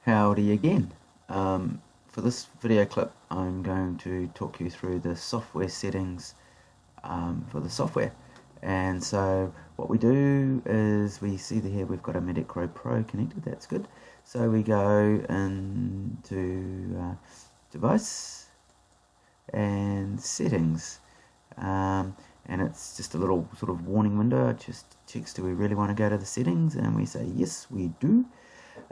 Howdy again. For this video clip, I'm going to talk you through the software settings for the software. And so what we do is we see here we've got a Medikro Pro connected. That's good. So we go into device and settings, and it's just a little sort of warning window. It just checks, do we really want to go to the settings, and we say yes, we do.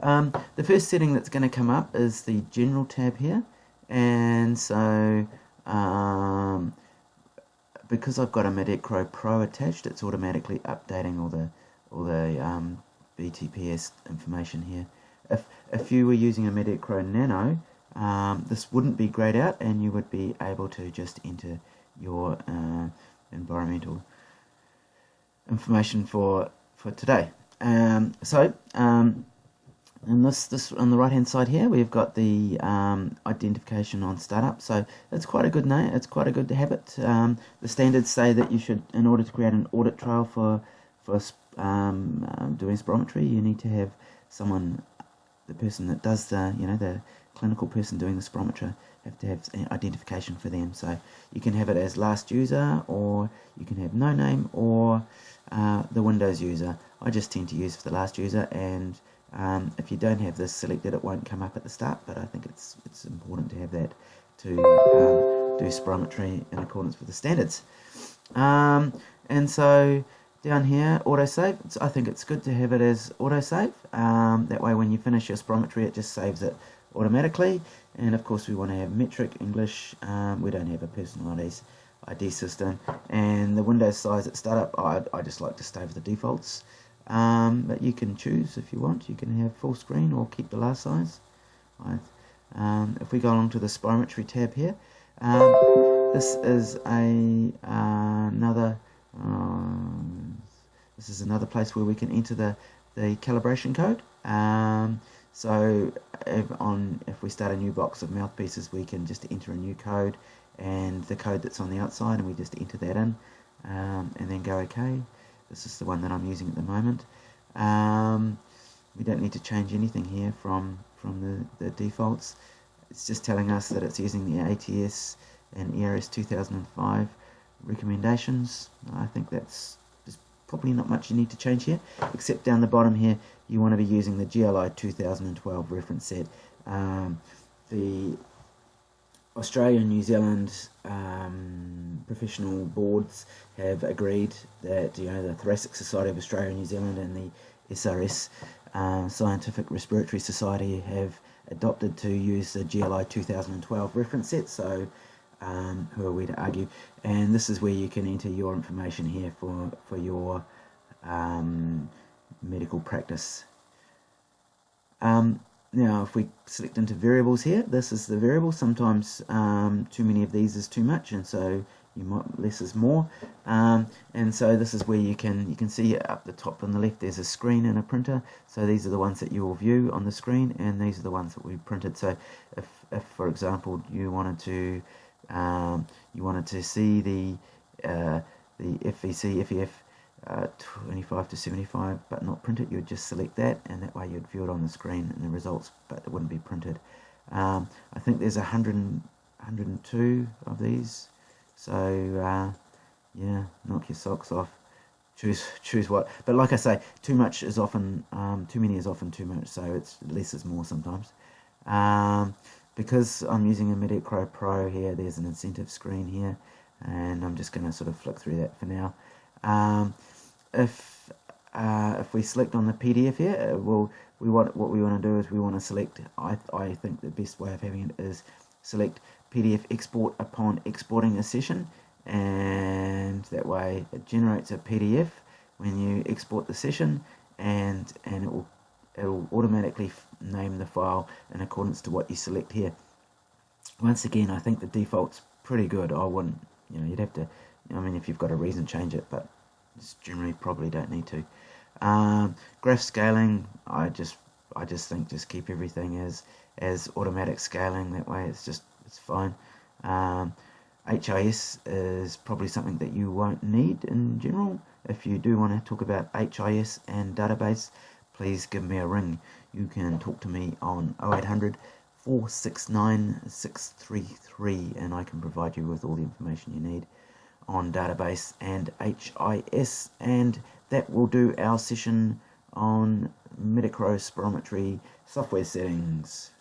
The first setting that's going to come up is the general tab here, and so because I've got a Medikro Pro attached, it's automatically updating all the BTPS information here. If you were using a Medikro Nano, this wouldn't be grayed out, and you would be able to just enter your environmental information for today. And this on the right hand side here, we've got the identification on startup. So it's quite a good name. It's quite a good habit. The standards say that you should, in order to create an audit trail for doing spirometry, you need to have someone, the person that does the clinical person doing the spirometer, have to have identification for them. So you can have it as last user, or you can have no name, or the Windows user. I just tend to use for the last user, and if you don't have this selected, it won't come up at the start, but I think it's important to have that to do spirometry in accordance with the standards. And so down here, autosave, I think it's good to have it as autosave. That way when you finish your spirometry, it just saves it automatically. And of course we want to have metric, English. We don't have a personal ID system. And the Windows size at startup, I just like to stay with the defaults. But you can choose if you want. You can have full screen or keep the last size. If we go along to the Spirometry tab here, this is another place where we can enter the calibration code. So if we start a new box of mouthpieces, we can just enter a new code, and the code that's on the outside, and we just enter that in, and then go OK. This is the one that I'm using at the moment. We don't need to change anything here from the defaults. It's just telling us that it's using the ATS and ERS 2005 recommendations. I think there's probably not much you need to change here, except down the bottom here you want to be using the GLI 2012 reference set. The Australia and New Zealand professional boards have agreed that the Thoracic Society of Australia and New Zealand and the SRS Scientific Respiratory Society have adopted to use the GLI 2012 reference set. So who are we to argue? And this is where you can enter your information here for your medical practice. Now, if we select into variables here, this is the variable. Sometimes too many of these is too much, and so less is more. And so this is where you can see up the top on the left, there's a screen and a printer. So these are the ones that you will view on the screen, and these are the ones that we printed. So if for example you wanted to see the FVC FEF 25 to 75 but not print it, you would just select that, and that way you'd view it on the screen in the results, but it wouldn't be printed. I think there's 102 of these, so yeah, knock your socks off, choose what. But like I say, too much is often too many is often too much, so it's less is more sometimes. Because I'm using a Medikro Pro here, there's an incentive screen here, and I'm just going to sort of flick through that for now. If we select on the PDF here, what we want to do is we want to select, I think the best way of having it is select PDF export upon exporting a session, and that way it generates a PDF when you export the session, and it'll automatically name the file in accordance to what you select here. Once again, I think the default's pretty good. I wouldn't, you'd have to, if you've got a reason, change it, but just generally probably don't need to. Graph scaling, I just think just keep everything as automatic scaling. That way it's fine. HIS is probably something that you won't need in general. If you do want to talk about HIS and database, please give me a ring. you can talk to me on 0800 469 633, and I can provide you with all the information you need on database and HIS, and that will do our session on Medikro Spirometry software settings.